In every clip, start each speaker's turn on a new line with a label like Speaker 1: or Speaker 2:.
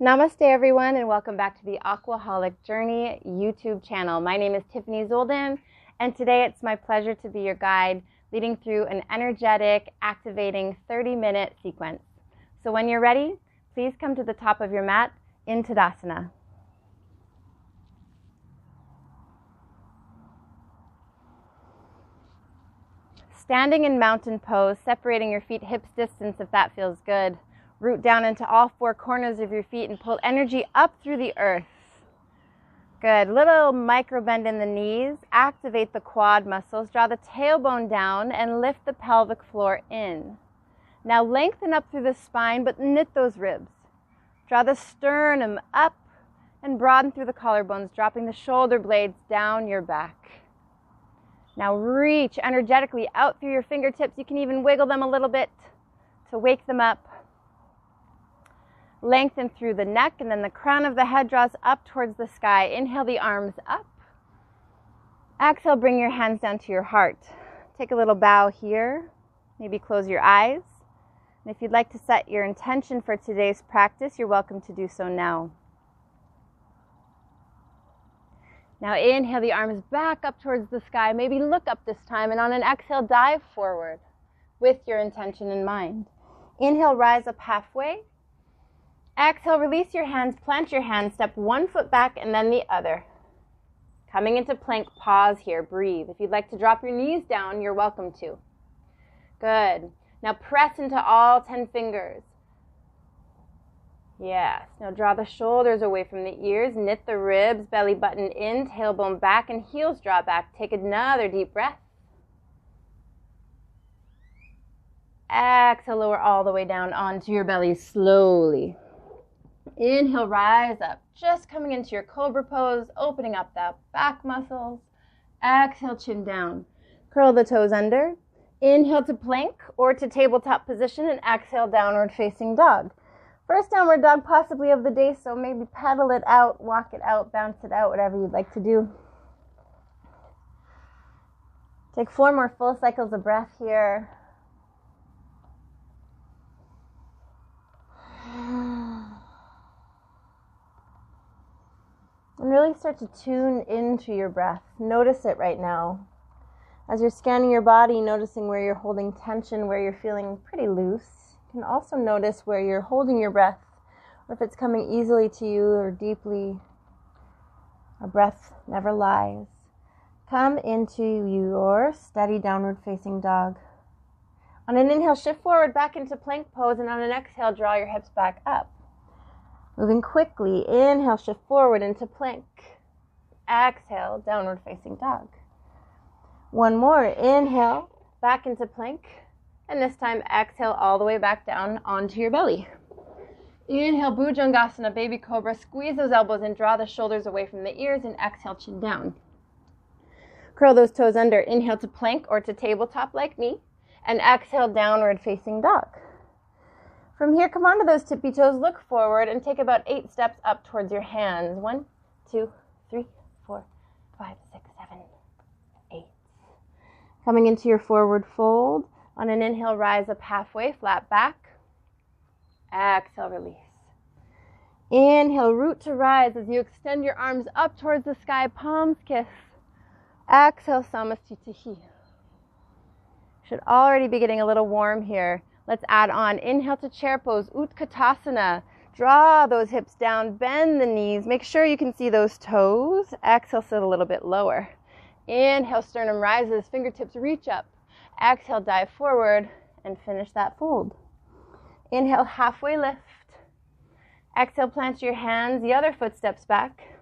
Speaker 1: Namaste everyone, and welcome back to the Aquaholic Journey YouTube channel. My name is Tiffany Zoldan, and today it's my pleasure to be your guide, leading through an energetic, activating 30-minute sequence. So when you're ready, please come to the top of your mat in Tadasana. Standing in mountain pose, separating your feet hips distance if that feels good. Root down into all four corners of your feet and pull energy up through the earth. Good. Little micro bend in the knees. Activate the quad muscles. Draw the tailbone down and lift the pelvic floor in. Now lengthen up through the spine, but knit those ribs. Draw the sternum up and broaden through the collarbones, dropping the shoulder blades down your back. Now reach energetically out through your fingertips. You can even wiggle them a little bit to wake them up. Lengthen through the neck, and then the crown of the head draws up towards the sky. Inhale the arms up. Exhale, bring your hands down to your heart. Take a little bow here. Maybe close your eyes. And if you'd like to set your intention for today's practice, you're welcome to do so now. Now inhale the arms back up towards the sky. Maybe look up this time, and on an exhale, dive forward with your intention in mind. Inhale, rise up halfway. Exhale, release your hands, plant your hands, step one foot back and then the other. Coming into plank, pause here, breathe. If you'd like to drop your knees down, you're welcome to. Good. Now press into all 10 fingers. Yes. Now draw the shoulders away from the ears, knit the ribs, belly button in, tailbone back, and heels draw back. Take another deep breath. Exhale, lower all the way down onto your belly slowly. Inhale, rise up, just coming into your cobra pose, opening up that back muscles. Exhale, chin down. Curl the toes under. Inhale to plank or to tabletop position, and exhale, downward facing dog. First downward dog possibly of the day, so maybe pedal it out, walk it out, bounce it out, whatever you'd like to do. Take 4 more full cycles of breath here. And really start to tune into your breath. Notice it right now. As you're scanning your body, noticing where you're holding tension, where you're feeling pretty loose. You can also notice where you're holding your breath, or if it's coming easily to you or deeply. Our breath never lies. Come into your steady downward facing dog. On an inhale, shift forward back into plank pose, and on an exhale, draw your hips back up. Moving quickly, inhale, shift forward into plank. Exhale, downward facing dog. One more, inhale, back into plank. And this time, exhale all the way back down onto your belly. Inhale, Bhujangasana, baby cobra. Squeeze those elbows and draw the shoulders away from the ears, and exhale, chin down. Curl those toes under. Inhale to plank or to tabletop like me. And exhale, downward facing dog. From here, come onto those tippy toes, look forward, and take about 8 steps up towards your hands. 1, 2, 3, 4, 5, 6, 7, 8. Coming into your forward fold. On an inhale, rise up halfway, flat back. Exhale, release. Inhale, root to rise as you extend your arms up towards the sky, palms kiss. Exhale, Samastitihi. Should already be getting a little warm here. Let's add on. Inhale to chair pose, Utkatasana. Draw those hips down, bend the knees. Make sure you can see those toes. Exhale, sit a little bit lower. Inhale, sternum rises, fingertips reach up. Exhale, dive forward, and finish that fold. Inhale, halfway lift. Exhale, plant your hands, the other foot steps back.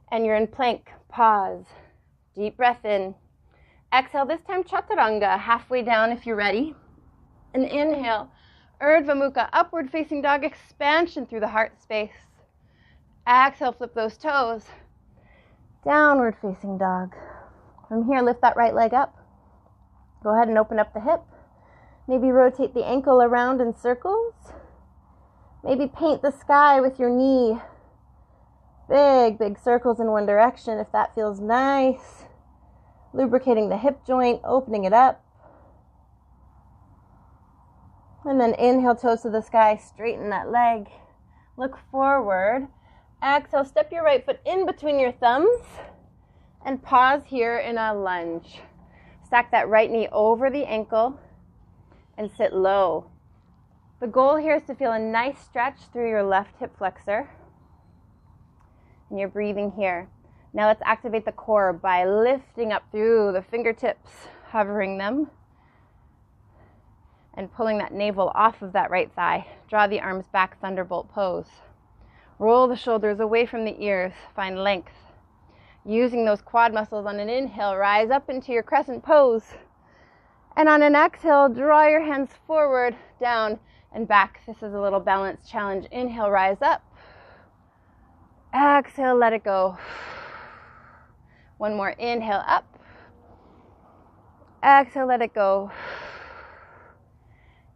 Speaker 1: And you're in plank. Pause. Deep breath in. Exhale, this time chaturanga, halfway down if you're ready. And inhale, Urdhva Mukha, upward facing dog, expansion through the heart space. Exhale, flip those toes. Downward facing dog. From here, lift that right leg up. Go ahead and open up the hip. Maybe rotate the ankle around in circles. Maybe paint the sky with your knee. Big, big circles in one direction if that feels nice. Lubricating the hip joint, opening it up. And then inhale, toes to the sky, straighten that leg. Look forward. Exhale, step your right foot in between your thumbs and pause here in a lunge. Stack that right knee over the ankle and sit low. The goal here is to feel a nice stretch through your left hip flexor. And you're breathing here. Now let's activate the core by lifting up through the fingertips, hovering them, and pulling that navel off of that right thigh. Draw the arms back, thunderbolt pose. Roll the shoulders away from the ears, find length. Using those quad muscles on an inhale, rise up into your crescent pose. And on an exhale, draw your hands forward, down, and back. This is a little balance challenge. Inhale, rise up. Exhale, let it go. One more, inhale up. Exhale, let it go.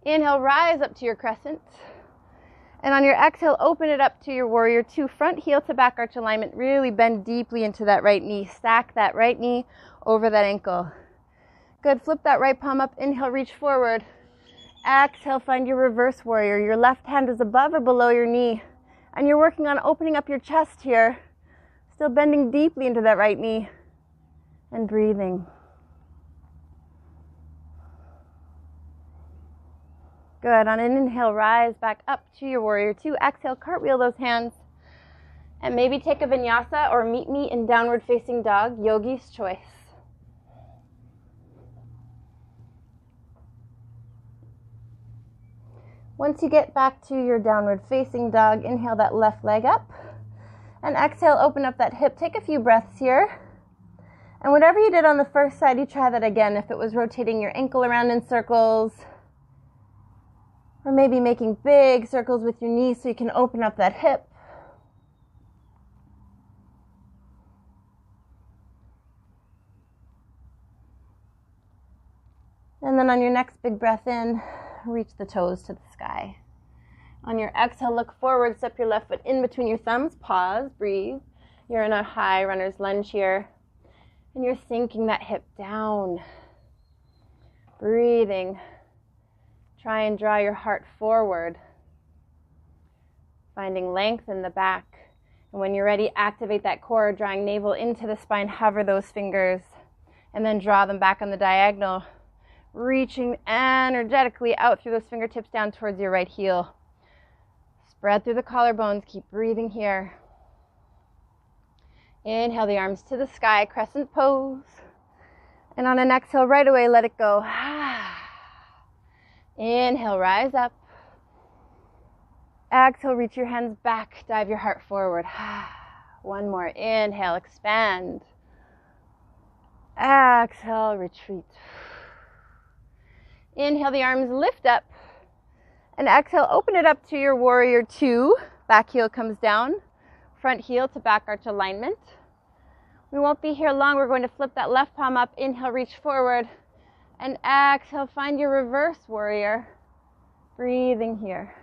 Speaker 1: Inhale, rise up to your crescent. And on your exhale, open it up to your warrior two. Front heel to back arch alignment. Really bend deeply into that right knee. Stack that right knee over that ankle. Good, flip that right palm up. Inhale, reach forward. Exhale, find your reverse warrior. Your left hand is above or below your knee. And you're working on opening up your chest here. Still bending deeply into that right knee. And breathing. Good. On an inhale, rise back up to your warrior two. Exhale, cartwheel those hands. And maybe take a vinyasa or meet me in downward facing dog, yogi's choice. Once you get back to your downward facing dog, inhale that left leg up. And exhale, open up that hip. Take a few breaths here. And whatever you did on the first side, you try that again. If it was rotating your ankle around in circles, or maybe making big circles with your knees so you can open up that hip. And then on your next big breath in, reach the toes to the sky. On your exhale, look forward, step your left foot in between your thumbs, pause, breathe. You're in a high runner's lunge here. And you're sinking that hip down. Breathing. Try and draw your heart forward, finding length in the back. And when you're ready, activate that core, drawing navel into the spine, hover those fingers, and then draw them back on the diagonal, reaching energetically out through those fingertips down towards your right heel. Spread through the collarbones, keep breathing here. Inhale the arms to the sky, crescent pose. And on an exhale, right away, let it go. Inhale, rise up. Exhale, reach your hands back, dive your heart forward. One more, inhale, expand. Exhale, retreat. Inhale, the arms lift up. And exhale, open it up to your warrior two. Back heel comes down. Front heel to back arch alignment. We won't be here long. We're going to flip that left palm up. Inhale, reach forward. And exhale, find your reverse warrior. Breathing here.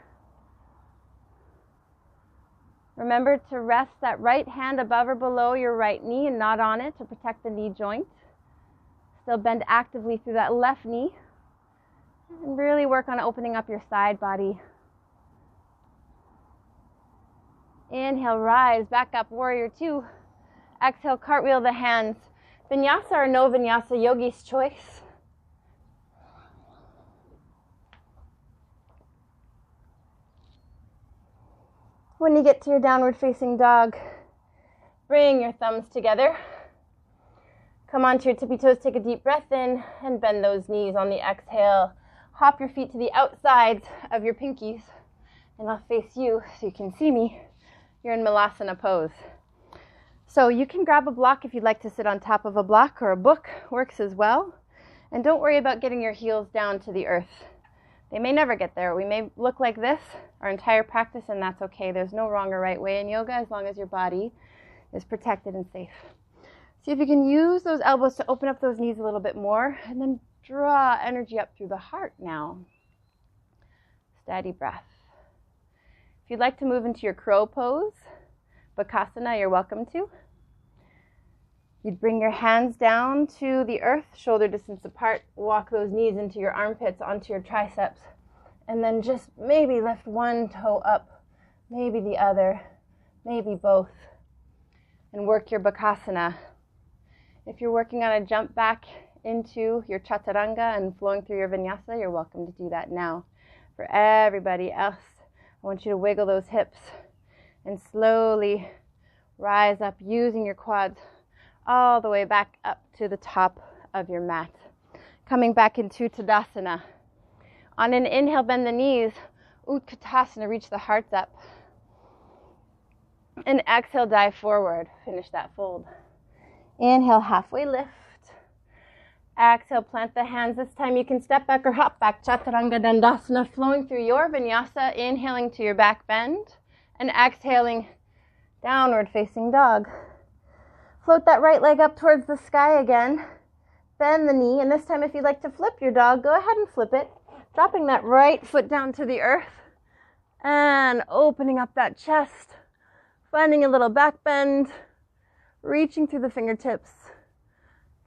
Speaker 1: Remember to rest that right hand above or below your right knee and not on it to protect the knee joint. Still bend actively through that left knee. And really work on opening up your side body. Inhale, rise, back up, warrior two. Exhale, cartwheel the hands. Vinyasa or no vinyasa, yogi's choice. When you get to your downward facing dog, bring your thumbs together. Come onto your tippy toes, take a deep breath in, and bend those knees on the exhale. Hop your feet to the outsides of your pinkies, and I'll face you so you can see me. You're in Malasana pose. So you can grab a block if you'd like to sit on top of a block, or a book works as well. And don't worry about getting your heels down to the earth. They may never get there. We may look like this our entire practice, and that's okay. There's no wrong or right way in yoga as long as your body is protected and safe. See if you can use those elbows to open up those knees a little bit more, and then draw energy up through the heart now. Steady breath. If you'd like to move into your crow pose, Bakasana, you're welcome to. You'd bring your hands down to the earth, shoulder distance apart, walk those knees into your armpits, onto your triceps, and then just maybe lift one toe up maybe the other, maybe both, and work your bakasana. If you're working on a jump back into your chaturanga and flowing through your vinyasa, you're welcome to do that now. For everybody else, I want you to wiggle those hips and slowly rise up using your quads all the way back up to the top of your mat. Coming back into Tadasana. On an inhale, bend the knees. Utkatasana, reach the hearts up. And exhale, dive forward. Finish that fold. Inhale, halfway lift. Exhale, plant the hands. This time you can step back or hop back. Chaturanga Dandasana, flowing through your vinyasa. Inhaling to your back bend. And exhaling, downward facing dog. Float that right leg up towards the sky again. Bend the knee. And this time if you'd like to flip your dog, go ahead and flip it. Dropping that right foot down to the earth. And opening up that chest. Finding a little back bend. Reaching through the fingertips.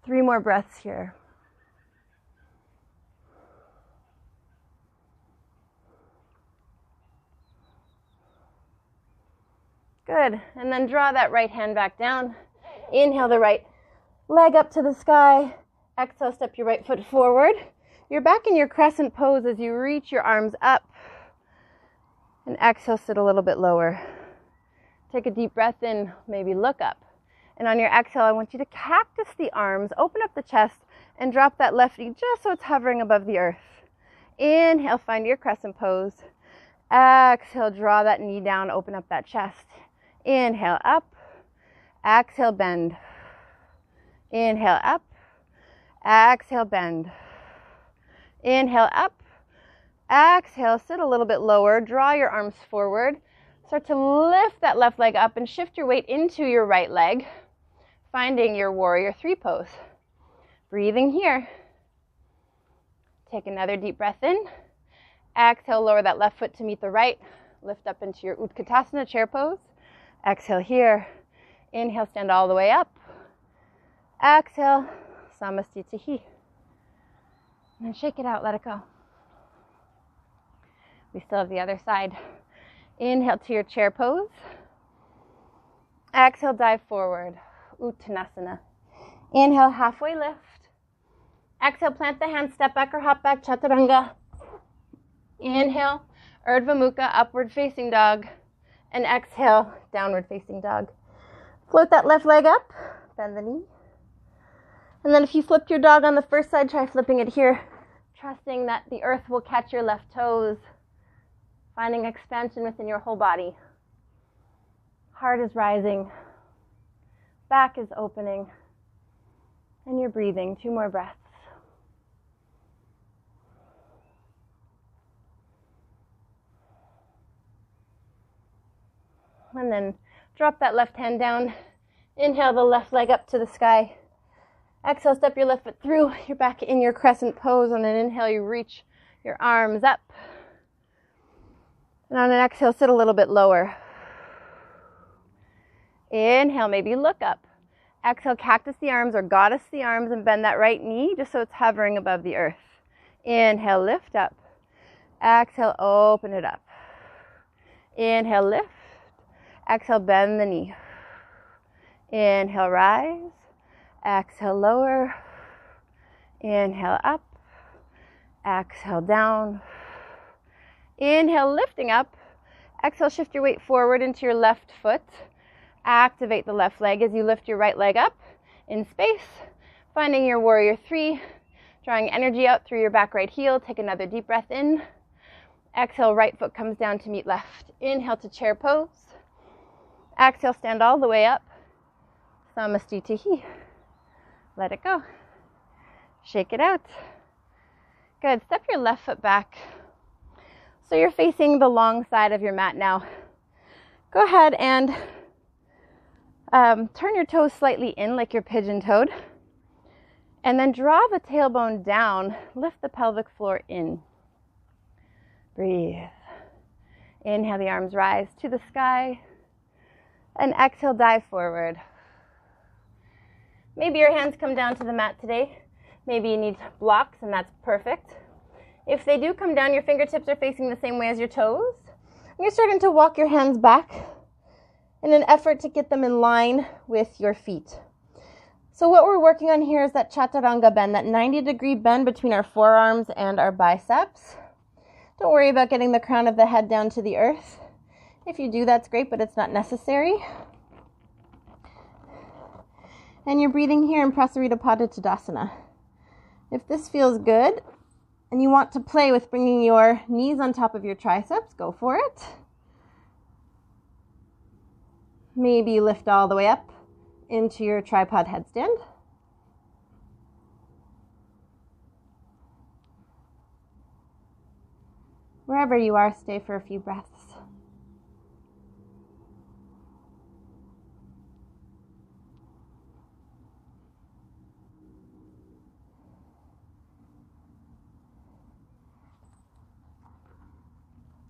Speaker 1: 3 more breaths here. Good. And then draw that right hand back down. Inhale the right leg up to the sky. Exhale, step your right foot forward. You're back in your crescent pose as you reach your arms up. And exhale, sit a little bit lower. Take a deep breath in, maybe look up. And on your exhale, I want you to cactus the arms, open up the chest, and drop that left knee just so it's hovering above the earth. Inhale, find your crescent pose. Exhale, draw that knee down, open up that chest. Inhale, up. Exhale, bend. Inhale, up. Exhale, bend. Inhale, up. Exhale, sit a little bit lower. Draw your arms forward. Start to lift that left leg up and shift your weight into your right leg, finding your warrior 3 pose. Breathing here. Take another deep breath in. Exhale, lower that left foot to meet the right. Lift up into your Utkatasana chair pose. Exhale here. Inhale, stand all the way up. Exhale, Samastitihi. And then shake it out, let it go. We still have the other side. Inhale to your chair pose. Exhale, dive forward. Uttanasana. Inhale, halfway lift. Exhale, plant the hands, step back or hop back, Chaturanga. Inhale, Urdhva Mukha, upward facing dog. And exhale, downward facing dog. Float that left leg up, bend the knee. And then if you flipped your dog on the first side, try flipping it here, trusting that the earth will catch your left toes, finding expansion within your whole body. Heart is rising, back is opening, and you're breathing. 2 more breaths. And then drop that left hand down. Inhale the left leg up to the sky. Exhale, step your left foot through. You're back in your crescent pose. On an inhale, you reach your arms up. And on an exhale, sit a little bit lower. Inhale, maybe look up. Exhale, cactus the arms or goddess the arms and bend that right knee just so it's hovering above the earth. Inhale, lift up. Exhale, open it up. Inhale, lift. Exhale, bend the knee. Inhale, rise. Exhale, lower. Inhale, up. Exhale, down. Inhale, lifting up. Exhale, shift your weight forward into your left foot. Activate the left leg as you lift your right leg up in space. Finding your warrior 3. Drawing energy out through your back right heel. Take another deep breath in. Exhale, right foot comes down to meet left. Inhale to chair pose. Exhale, stand all the way up. Samastitihi. Let it go. Shake it out. Good. Step your left foot back. So you're facing the long side of your mat now. Go ahead and turn your toes slightly in like you're pigeon-toed. And then draw the tailbone down. Lift the pelvic floor in. Breathe. Inhale, the arms rise to the sky. And exhale, dive forward. Maybe your hands come down to the mat today. Maybe you need blocks, and that's perfect. If they do come down, your fingertips are facing the same way as your toes. And you're starting to walk your hands back in an effort to get them in line with your feet. So what we're working on here is that chaturanga bend, that 90-degree bend between our forearms and our biceps. Don't worry about getting the crown of the head down to the earth. If you do, that's great, but it's not necessary. And you're breathing here in Prasarita Pada Tadasana. If this feels good and you want to play with bringing your knees on top of your triceps, go for it. Maybe lift all the way up into your tripod headstand. Wherever you are, stay for a few breaths.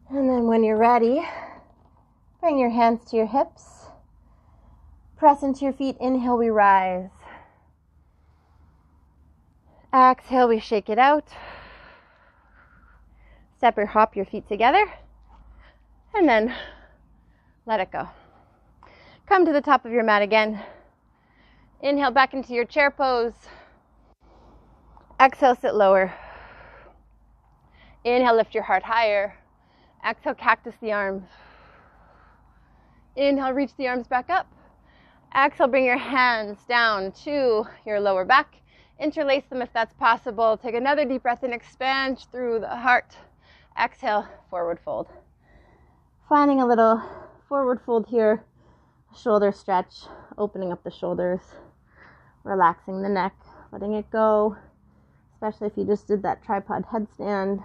Speaker 1: And then when you're ready, bring your hands to your hips. Press into your feet. Inhale, we rise. Exhale, we shake it out. Step or hop your feet together. And then let it go. Come to the top of your mat again. Inhale back into your chair pose. Exhale, sit lower. Inhale, lift your heart higher. Exhale, cactus the arms. Inhale, reach the arms back up. Exhale, bring your hands down to your lower back. Interlace them if that's possible. Take another deep breath in, expand through the heart. Exhale, forward fold. Finding a little forward fold here. Shoulder stretch, opening up the shoulders, relaxing the neck, letting it go, especially if you just did that tripod headstand.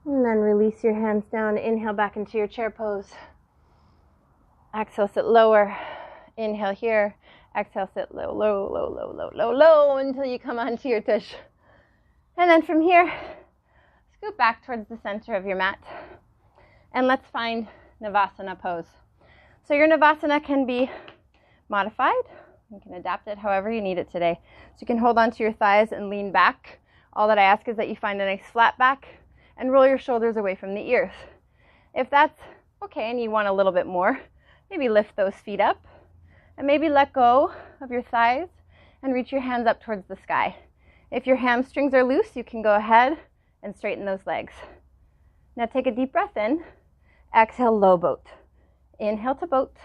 Speaker 1: And then release your hands down. Inhale back into your chair pose. Exhale, sit lower. Inhale here. Exhale, sit low, low, low, low, low, low, low until you come onto your tush. And then from here, scoot back towards the center of your mat. And let's find Navasana pose. So your Navasana can be modified. You can adapt it however you need it today. So you can hold onto your thighs and lean back. All that I ask is that you find a nice flat back and roll your shoulders away from the ears. If that's okay and you want a little bit more, maybe lift those feet up and maybe let go of your thighs and reach your hands up towards the sky. If your hamstrings are loose, you can go ahead and straighten those legs. Now take a deep breath in. Exhale, low boat. Inhale to boat.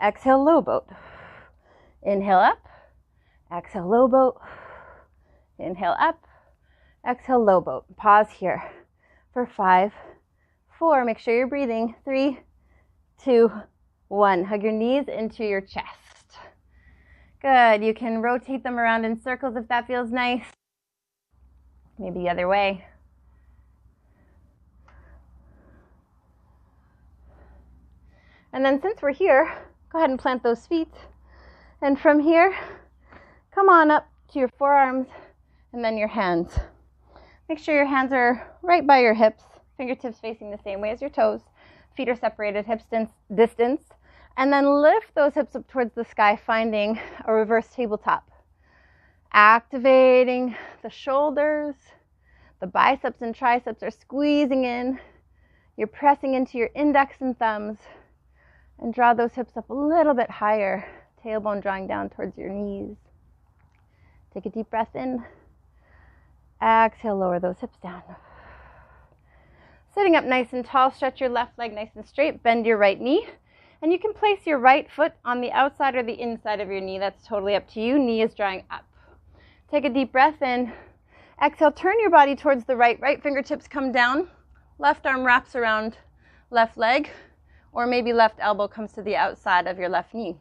Speaker 1: Exhale, low boat. Inhale up. Exhale, low boat. Inhale up. Exhale, low boat. Pause here for 5, 4. Make sure you're breathing. 3, 2, 1. Hug your knees into your chest. Good. You can rotate them around in circles if that feels nice. Maybe the other way. And then since we're here, go ahead and plant those feet. And from here, come on up to your forearms and then your hands. Make sure your hands are right by your hips, fingertips facing the same way as your toes. Feet are separated, hips distance. And then lift those hips up towards the sky, finding a reverse tabletop. Activating the shoulders. The biceps and triceps are squeezing in. You're pressing into your index and thumbs. And draw those hips up a little bit higher. Tailbone drawing down towards your knees. Take a deep breath in. Exhale, lower those hips down. Sitting up nice and tall, stretch your left leg nice and straight. Bend your right knee. And you can place your right foot on the outside or the inside of your knee. That's totally up to you. Knee is drawing up. Take a deep breath in. Exhale, turn your body towards the right. Right fingertips come down. Left arm wraps around left leg. Or maybe left elbow comes to the outside of your left knee.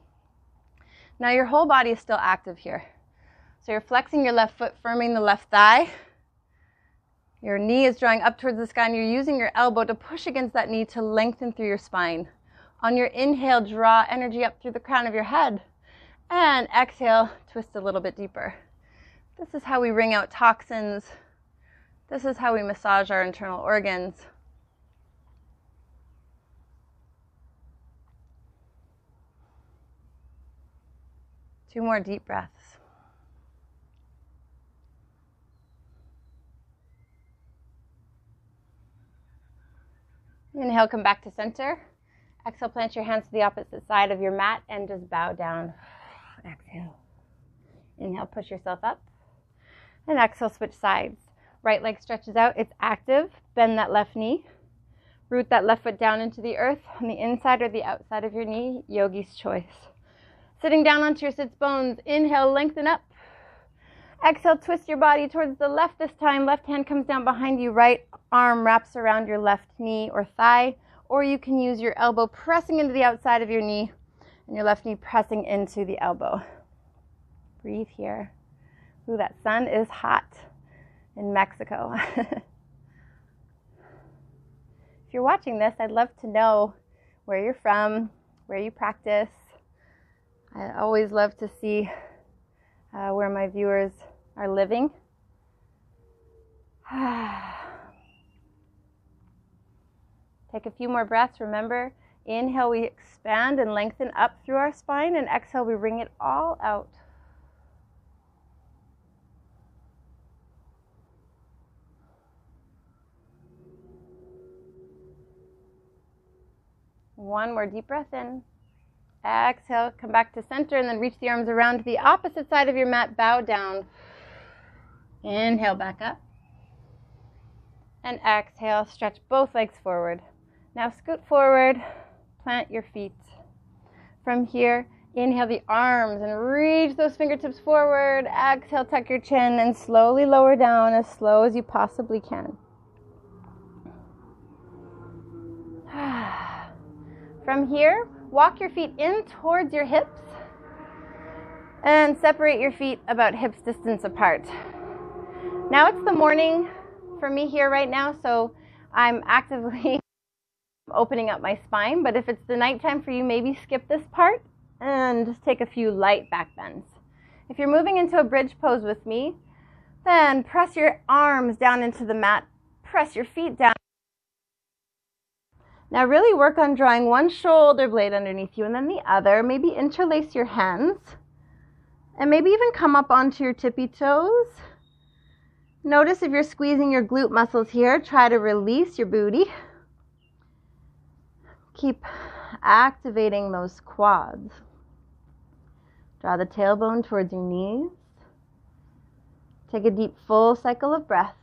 Speaker 1: Now your whole body is still active here. So you're flexing your left foot, firming the left thigh. Your knee is drawing up towards the sky and you're using your elbow to push against that knee to lengthen through your spine. On your inhale, draw energy up through the crown of your head. And exhale, twist a little bit deeper. This is how we wring out toxins. This is how we massage our internal organs. Two more deep breaths. Inhale, come back to center. Exhale, plant your hands to the opposite side of your mat and just bow down. Exhale. Inhale, push yourself up. And exhale, switch sides. Right leg stretches out. It's active. Bend that left knee. Root that left foot down into the earth on the inside or the outside of your knee. Yogi's choice. Sitting down onto your sits bones. Inhale, lengthen up. Exhale, twist your body towards the left this time. Left hand comes down behind you. Right arm wraps around your left knee or thigh. Or you can use your elbow pressing into the outside of your knee and your left knee pressing into the elbow. Breathe here. Ooh, that sun is hot in Mexico. If you're watching this, I'd love to know where you're from, where you practice. I always love to see where my viewers are living. Take a few more breaths. Remember, inhale, we expand and lengthen up through our spine, and exhale, we wring it all out. One more deep breath in. Exhale, come back to center, and then reach the arms around to the opposite side of your mat. Bow down. Inhale, back up. And exhale, stretch both legs forward. Now scoot forward, plant your feet. From here, inhale the arms and reach those fingertips forward. Exhale, tuck your chin and slowly lower down as slow as you possibly can. From here, walk your feet in towards your hips and separate your feet about hips distance apart. Now it's the morning for me here right now, so I'm actively opening up my spine, but if it's the nighttime for you, maybe skip this part and just take a few light back bends. If you're moving into a bridge pose with me, then press your arms down into the mat, press your feet down. Now really work on drawing one shoulder blade underneath you and then the other. Maybe interlace your hands and maybe even come up onto your tippy toes. Notice if you're squeezing your glute muscles here, try to release your booty. Keep activating those quads. Draw the tailbone towards your knees. Take a deep full cycle of breath.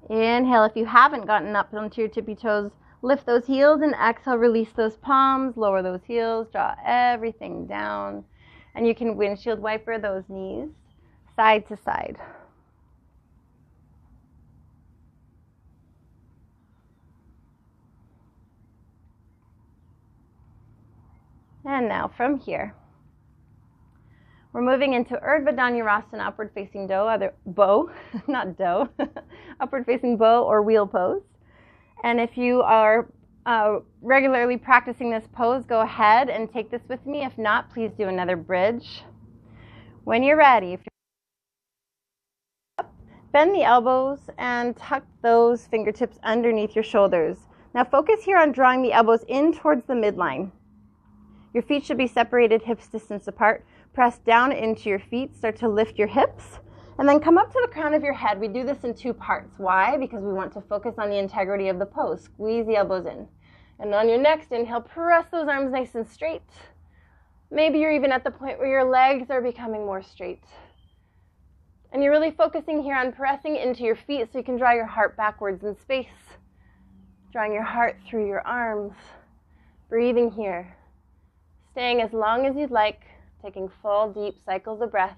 Speaker 1: Inhale, if you haven't gotten up onto your tippy toes, lift those heels and exhale, release those palms, lower those heels, draw everything down. And you can windshield wiper those knees side to side. And now from here, we're moving into Urdhva Dhanurasana, upward facing bow, not dough, upward facing bow or wheel pose. And if you are regularly practicing this pose, go ahead and take this with me. If not, please do another bridge. When you're ready, if you're up, bend the elbows and tuck those fingertips underneath your shoulders. Now focus here on drawing the elbows in towards the midline. Your feet should be separated hips distance apart. Press down into your feet, start to lift your hips, and then come up to the crown of your head. We do this in two parts. Why? Because we want to focus on the integrity of the pose. Squeeze the elbows in. And on your next inhale, press those arms nice and straight. Maybe you're even at the point where your legs are becoming more straight. And you're really focusing here on pressing into your feet so you can draw your heart backwards in space. Drawing your heart through your arms. Breathing here. Staying as long as you'd like, taking full, deep cycles of breath.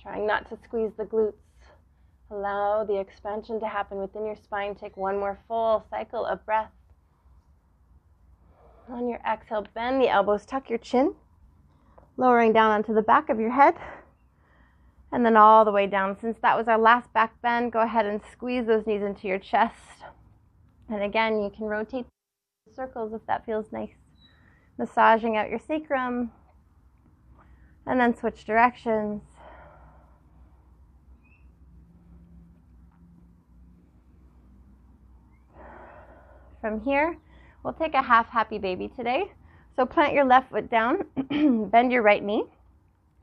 Speaker 1: Trying not to squeeze the glutes. Allow the expansion to happen within your spine. Take one more full cycle of breath. On your exhale, bend the elbows, tuck your chin, lowering down onto the back of your head, and then all the way down. Since that was our last back bend, go ahead and squeeze those knees into your chest. And again, you can rotate circles if that feels nice. Massaging out your sacrum, and then switch directions. From here, we'll take a half happy baby today. So plant your left foot down, bend your right knee.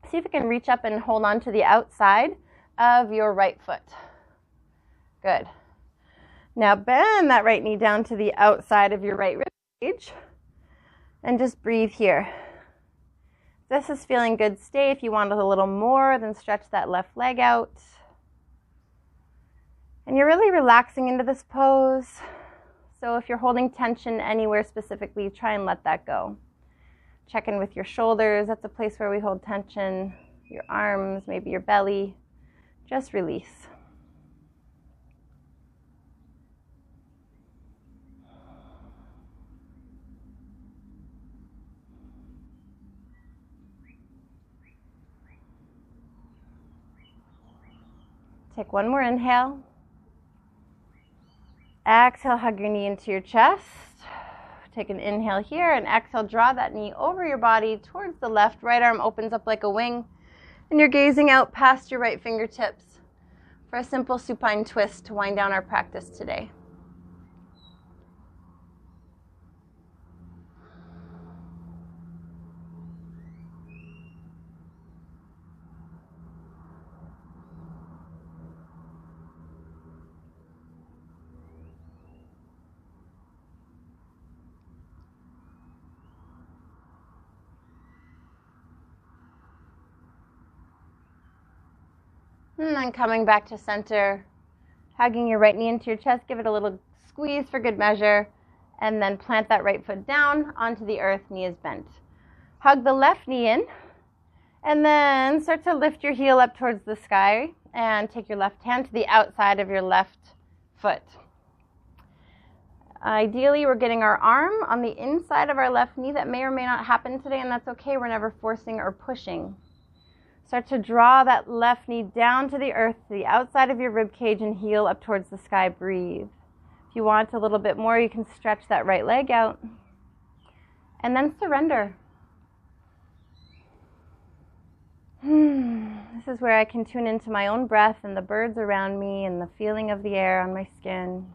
Speaker 1: See if you can reach up and hold on to the outside of your right foot. Good. Now bend that right knee down to the outside of your right rib cage and just breathe here. If this is feeling good, stay. If you want a little more, then stretch that left leg out. And you're really relaxing into this pose. So if you're holding tension anywhere specifically, try and let that go. Check in with your shoulders. That's a place where we hold tension. Your arms, maybe your belly. Just release. Take one more inhale. Exhale, hug your knee into your chest. Take an inhale here and exhale, draw that knee over your body towards the left. Right arm opens up like a wing. And you're gazing out past your right fingertips for a simple supine twist to wind down our practice today. And then coming back to center, hugging your right knee into your chest, give it a little squeeze for good measure, and then plant that right foot down onto the earth, knee is bent. Hug the left knee in, and then start to lift your heel up towards the sky, and take your left hand to the outside of your left foot. Ideally, we're getting our arm on the inside of our left knee. That may or may not happen today, and that's okay. We're never forcing or pushing. Start to draw that left knee down to the earth, to the outside of your rib cage, and heel up towards the sky. Breathe. If you want a little bit more, you can stretch that right leg out. And then surrender. This is where I can tune into my own breath and the birds around me and the feeling of the air on my skin.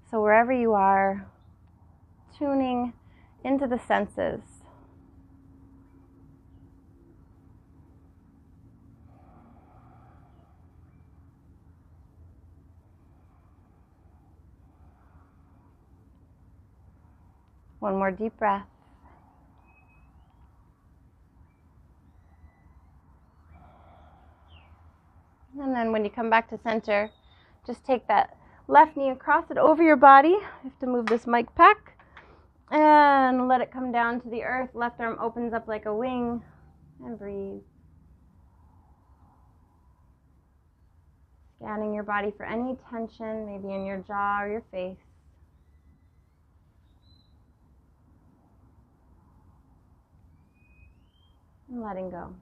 Speaker 1: So wherever you are, tuning into the senses. One more deep breath. And then when you come back to center, just take that left knee and cross it over your body. You have to move this mic back. And let it come down to the earth. Left arm opens up like a wing. And breathe. Scanning your body for any tension, maybe in your jaw or your face. And letting go.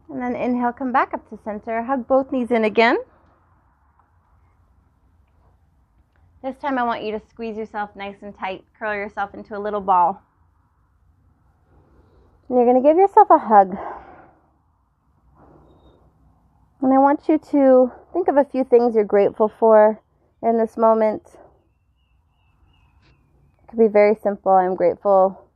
Speaker 1: And then inhale, come back up to center. Hug both knees in again. This time I want you to squeeze yourself nice and tight. Curl yourself into a little ball. And you're going to give yourself a hug. And I want you to think of a few things you're grateful for in this moment. It could be very simple. I'm grateful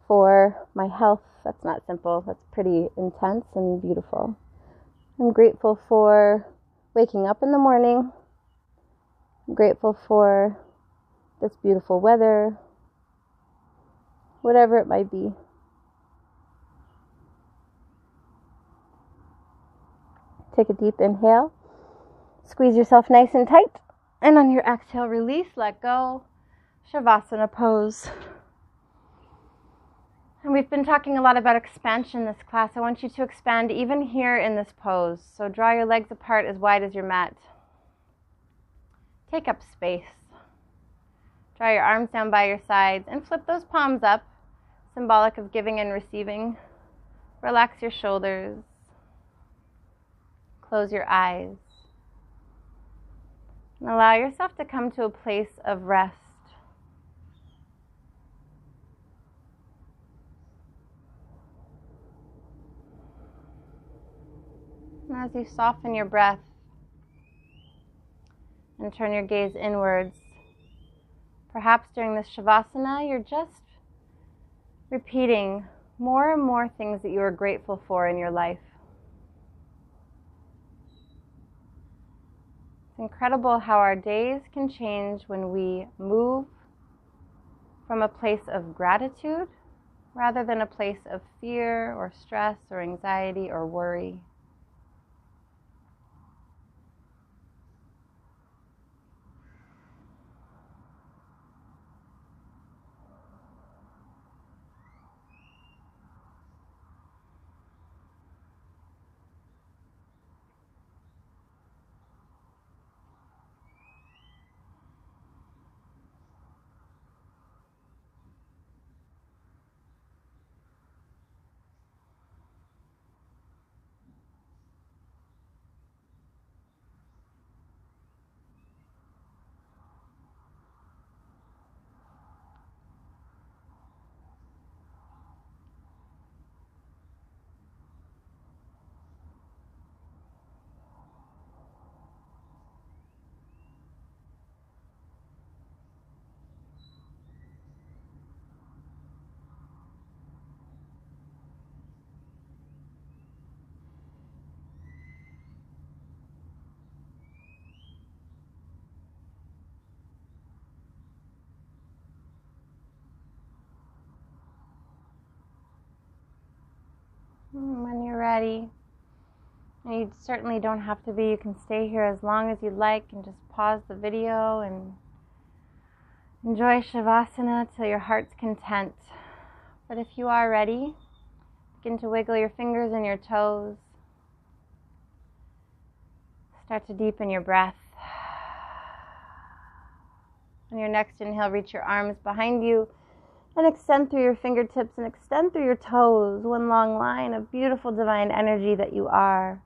Speaker 1: for my health. That's not simple. That's pretty intense and beautiful. I'm grateful for waking up in the morning. I'm grateful for this beautiful weather. Whatever it might be. Take a deep inhale. Squeeze yourself nice and tight. And on your exhale, release, let go. Shavasana pose. And we've been talking a lot about expansion this class. I want you to expand even here in this pose. So draw your legs apart as wide as your mat. Take up space. Draw your arms down by your sides and flip those palms up, symbolic of giving and receiving. Relax your shoulders. Close your eyes. And allow yourself to come to a place of rest. And as you soften your breath and turn your gaze inwards, perhaps during this Shavasana, you're just repeating more and more things that you are grateful for in your life. It's incredible how our days can change when we move from a place of gratitude rather than a place of fear or stress or anxiety or worry. When you're ready, and you certainly don't have to be, you can stay here as long as you'd like and just pause the video and enjoy Shavasana till your heart's content. But if you are ready, begin to wiggle your fingers and your toes. Start to deepen your breath. On your next inhale, reach your arms behind you and extend through your fingertips and extend through your toes, one long line of beautiful divine energy that you are.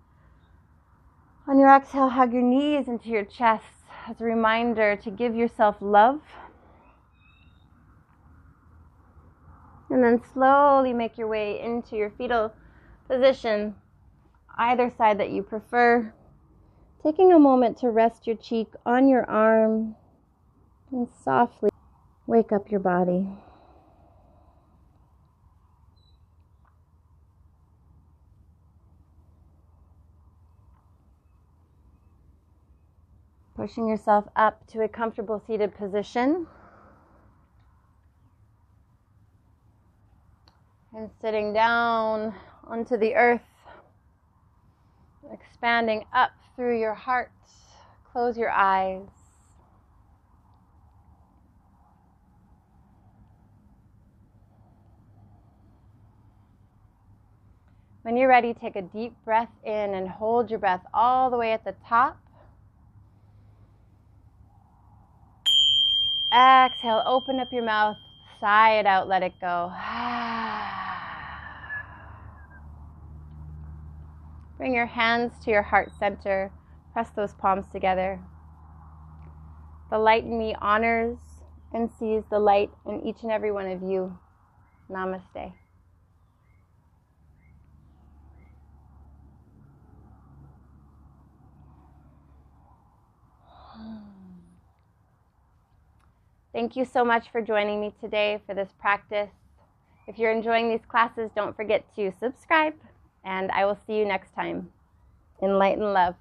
Speaker 1: On your exhale, hug your knees into your chest as a reminder to give yourself love. And then slowly make your way into your fetal position, either side that you prefer. Taking a moment to rest your cheek on your arm and softly wake up your body. Pushing yourself up to a comfortable seated position. And sitting down onto the earth, expanding up through your heart. Close your eyes. When you're ready, take a deep breath in and hold your breath all the way at the top. Exhale, open up your mouth, sigh it out, let it go. Bring your hands to your heart center, press those palms together. The light in me honors and sees the light in each and every one of you. Namaste. Thank you so much for joining me today for this practice. If you're enjoying these classes, don't forget to subscribe, and I will see you next time. In light and love.